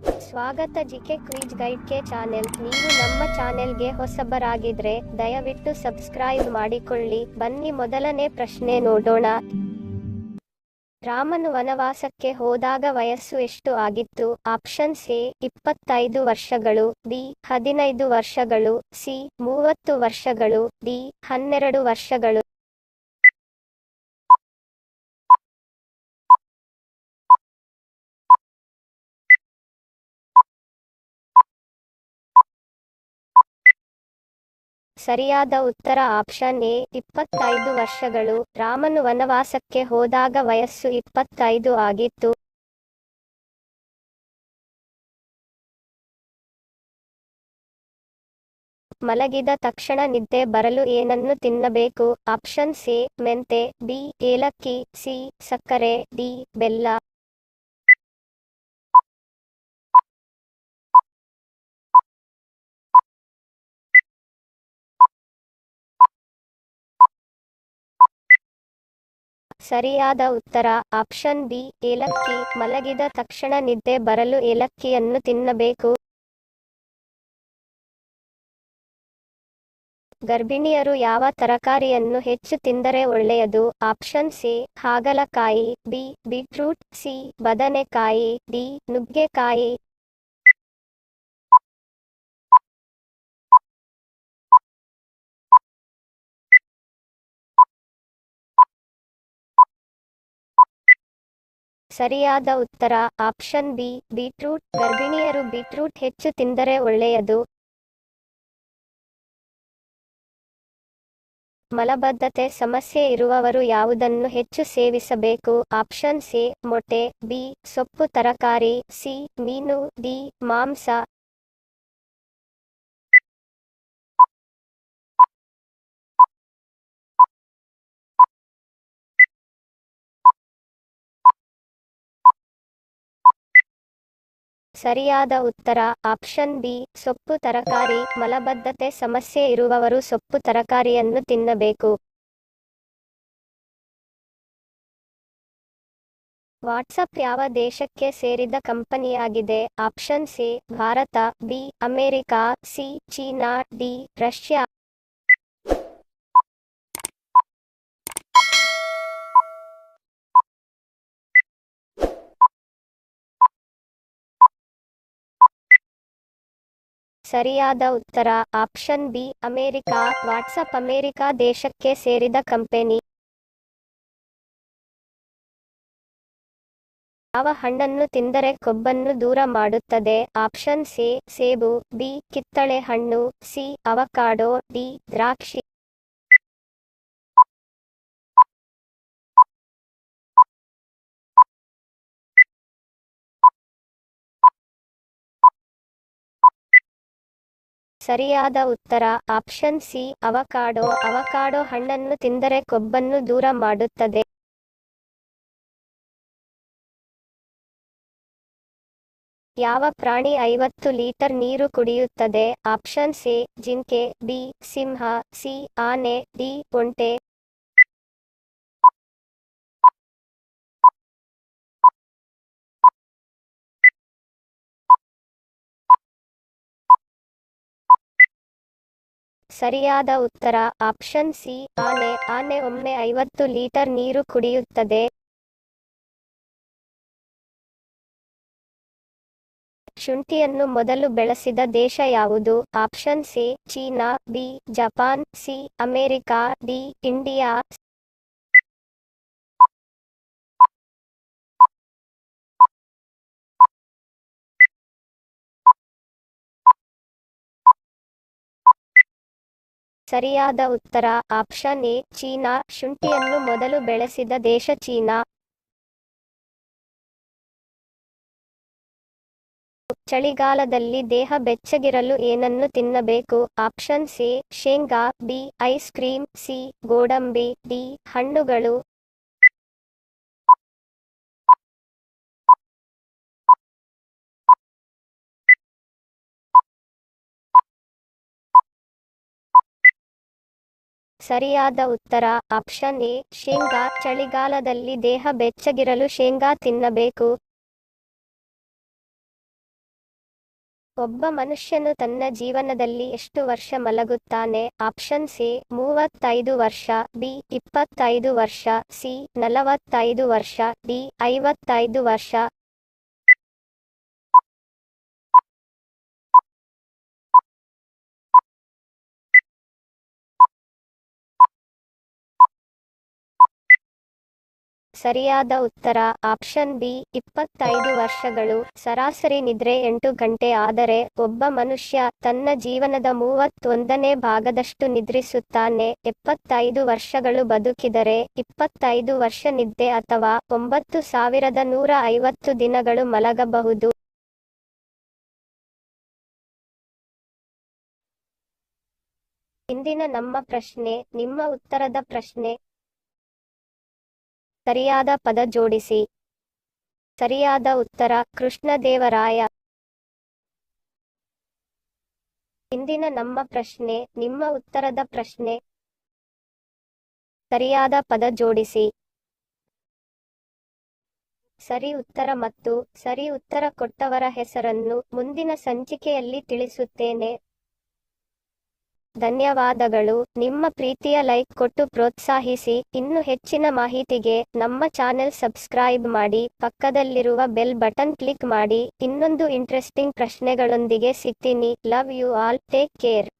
ಸ್ವಾಗತ GK quiz ಗೈಡ್ಗೆ channel. ನೀವು ನಮ್ಮ ಚಾನೆಲ್ಗೆ ಹೊಸಬರಾಗಿದ್ರೆ ದಯವಿಟ್ಟು ಸಬ್ಸ್ಕ್ರೈಬ್ ಮಾಡಿಕೊಳ್ಳಿ. ಬನ್ನಿ ಮೊದಲನೇ ಪ್ರಶ್ನೆ ನೋಡೋಣ. ರಾಮನು ವನವಾಸಕ್ಕೆ ಹೋದಾಗ ವಯಸ್ಸು ಎಷ್ಟು ಆಗಿತ್ತು? ಆಪ್ಷನ್ಸ್ ಎ 25 ವರ್ಷಗಳು, ಬಿ 15 ವರ್ಷಗಳು, ಸಿ 30 ವರ್ಷಗಳು, ಡಿ 12 ವರ್ಷಗಳು. ಸರಿಯಾದ ಉತ್ತರ ಆಪ್ಷನ್ ಎ 25 ವರ್ಷಗಳು. ರಾಮನು ವನವಾಸಕ್ಕೆ ಹೋದಾಗ ವಯಸ್ಸು 25 ಆಗಿತ್ತು. ಮಲಗಿದ ತಕ್ಷಣ ನಿದ್ದೆ ಬರಲು ಏನನ್ನು ತಿನ್ನಬೇಕು? ಆಪ್ಷನ್ಸ್ ಎ ಮೆಂತೆ, ಬಿ ಏಲಕ್ಕಿ, ಸಿ ಸಕ್ಕರೆ, ಡಿ ಬೆಲ್ಲ. ಸರಿಯಾದ ಉತ್ತರ ಆಪ್ಷನ್ ಬಿ ಏಲಕ್ಕಿ. ಮಲಗಿದ ತಕ್ಷಣ ನಿದ್ದೆ ಬರಲು ಏಲಕ್ಕಿಯನ್ನು ತಿನ್ನಬೇಕು. ಗರ್ಭಿಣಿಯರು ಯಾವ ತರಕಾರಿಯನ್ನು ಹೆಚ್ಚು ತಿಂದರೆ ಒಳ್ಳೆಯದು? ಆಪ್ಷನ್ಸ್ ಎ ಹಾಗಲಕಾಯಿ, ಬಿ ಬೀಟ್ರೂಟ್, ಸಿ ಬದನೆಕಾಯಿ, ಡಿ ನುಗ್ಗೆಕಾಯಿ. ಸರಿಯಾದ ಉತ್ತರ ಆಪ್ಷನ್ ಬಿ ಬೀಟ್ರೂಟ್. ಗರ್ಭಿಣಿಯರು ಬೀಟ್ರೂಟ್ ಹೆಚ್ಚು ತಿಂದರೆ ಒಳ್ಳೆಯದು. ಮಲಬದ್ಧತೆ ಸಮಸ್ಯೆ ಇರುವವರು ಯಾವುದನ್ನು ಹೆಚ್ಚು ಸೇವಿಸಬೇಕು? ಆಪ್ಷನ್ಸ್ ಎ ಮೊಟ್ಟೆ, ಬಿ ಸೊಪ್ಪು ತರಕಾರಿ, ಸಿ ಮೀನು, ಡಿ ಮಾಂಸ. ಸರಿಯಾದ ಉತ್ತರ ಆಪ್ಷನ್ ಬಿ ಸೊಪ್ಪು ತರಕಾರಿ. ಮಲಬದ್ಧತೆ ಸಮಸ್ಯೆ ಇರುವವರು ಸೊಪ್ಪು ತರಕಾರಿಯನ್ನು ತಿನ್ನಬೇಕು. ವಾಟ್ಸಪ್ ಯಾವ ದೇಶಕ್ಕೆ ಸೇರಿದ ಕಂಪನಿಯಾಗಿದೆ? Options A Bharat, B America, C China, D Russia. ಸರಿಯಾದ ಉತ್ತರ option B America. WhatsApp America ದೇಶಕ್ಕೆ ಸೇರಿದ ಕಂಪನಿ. ಯಾವ ಹಣ್ಣನ್ನು ತಿಂದರೆ ಕೊಬ್ಬನ್ನು ದೂರ ಮಾಡುತ್ತದೆ? ಆಪ್ಷನ್ಸ್ ಎ ಸೇಬು, ಬಿ ಕಿತ್ತಳೆ ಹಣ್ಣು, ಸಿ ಅವಕಾಡೋ, ಡಿ ದ್ರಾಕ್ಷಿ. ಸರಿಯಾದ ಉತ್ತರ ಆಪ್ಷನ್ ಸಿ ಅವಕಾಡೋ. ಅವಕಾಡೋ ಹಣ್ಣನ್ನು ತಿಂದರೆ ಕೊಬ್ಬನ್ನು ದೂರ ಮಾಡುತ್ತದೆ. ಯಾವ ಪ್ರಾಣಿ 50 ಲೀಟರ್ ನೀರು ಕುಡಿಯುತ್ತದೆ? ಆಪ್ಷನ್ಸ್ ಎ ಜಿಂಕೆ, ಬಿ ಸಿಂಹ, ಸಿ ಆನೆ, ಡಿ ಒಂಟೆ. ಸರಿಯಾದ ಉತ್ತರ ಆಪ್ಷನ್ ಸಿ ಆನೆ. ಆನೆ ಒಮ್ಮೆ 50 ಲೀಟರ್ ನೀರು ಕುಡಿಯುತ್ತದೆ. ಶುಂಠಿಯನ್ನು ಮೊದಲು ಬೆಳೆಸಿದ ದೇಶ ಯಾವುದು? Options A China, B Japan, C America, D India. ಸರಿಯಾದ ಉತ್ತರ ಆಪ್ಷನ್ ಎ ಚೀನಾ. ಶುಂಠಿಯನ್ನು ಮೊದಲು ಬೆಳೆಸಿದ ದೇಶ ಚೀನಾ. ಚಳಿಗಾಲದಲ್ಲಿ ದೇಹ ಬೆಚ್ಚಗಿರಲು ಏನನ್ನು ತಿನ್ನಬೇಕು? ಆಪ್ಷನ್ಸ್ ಎ ಶೇಂಗಾ, ಬಿ ಐಸ್ ಕ್ರೀಮ್, ಸಿ ಗೋಡಂಬಿ, ಡಿ ಹಣ್ಣುಗಳು. ಸರಿಯಾದ ಉತ್ತರ ಆಪ್ಷನ್ ಎ ಶೇಂಗಾ. ಚಳಿಗಾಲದಲ್ಲಿ ದೇಹ ಬೆಚ್ಚಗಿರಲು ಶೇಂಗಾ ತಿನ್ನಬೇಕು. ಒಬ್ಬ ಮನುಷ್ಯನು ತನ್ನ ಜೀವನದಲ್ಲಿ ಎಷ್ಟು ವರ್ಷ ಮಲಗುತ್ತಾನೆ? ಆಪ್ಷನ್ಸ್ ಎ 35 ವರ್ಷ, ಬಿ 25 ವರ್ಷ, ಸಿ 45 ವರ್ಷ, ಡಿ 55 ವರ್ಷ. ಸರಿಯಾದ ಉತ್ತರ ಆಪ್ಷನ್ ಬಿ 25 ವರ್ಷಗಳು. ಸರಾಸರಿ ನಿದ್ರೆ 8 ಗಂಟೆ ಆದರೆ ಒಬ್ಬ ಮನುಷ್ಯ ತನ್ನ ಜೀವನದ 31ನೇ ಭಾಗದಷ್ಟು ನಿದ್ರಿಸುತ್ತಾನೆ. 75 ವರ್ಷಗಳು ಬದುಕಿದರೆ 25 ವರ್ಷ ನಿದ್ದೆ ಅಥವಾ 9150 ದಿನಗಳು ಮಲಗಬಹುದು. ಇಂದಿನ ನಮ್ಮ ಪ್ರಶ್ನೆ ನಿಮ್ಮ ಉತ್ತರದ ಪ್ರಶ್ನೆ. ಸರಿಯಾದ ಪದ ಜೋಡಿಸಿ. ಸರಿಯಾದ ಉತ್ತರ ಕೃಷ್ಣದೇವರಾಯ. ಇಂದಿನ ನಮ್ಮ ಪ್ರಶ್ನೆ ನಿಮ್ಮ ಉತ್ತರದ ಪ್ರಶ್ನೆ. ಸರಿಯಾದ ಪದ ಜೋಡಿಸಿ. ಸರಿ ಉತ್ತರ ಮತ್ತು ಸರಿ ಉತ್ತರ ಕೊಟ್ಟವರ ಹೆಸರನ್ನು ಮುಂದಿನ ಸಂಚಿಕೆಯಲ್ಲಿ ತಿಳಿಸುತ್ತೇನೆ. ಧನ್ಯವಾದಗಳು. ನಿಮ್ಮ ಪ್ರೀತಿಯ ಲೈಕ್ ಕೊಟ್ಟು ಪ್ರೋತ್ಸಾಹಿಸಿ. ಇನ್ನು ಹೆಚ್ಚಿನ ಮಾಹಿತಿಗೆ ನಮ್ಮ ಚಾನೆಲ್ ಸಬ್ಸ್ಕ್ರೈಬ್ ಮಾಡಿ, ಪಕ್ಕದಲ್ಲಿರುವ ಬೆಲ್ ಬಟನ್ ಕ್ಲಿಕ್ ಮಾಡಿ. ಇನ್ನೊಂದು ಇಂಟ್ರೆಸ್ಟಿಂಗ್ ಪ್ರಶ್ನೆಗಳೊಂದಿಗೆ ಸಿಗ್ತೀನಿ. Love you all. Take care.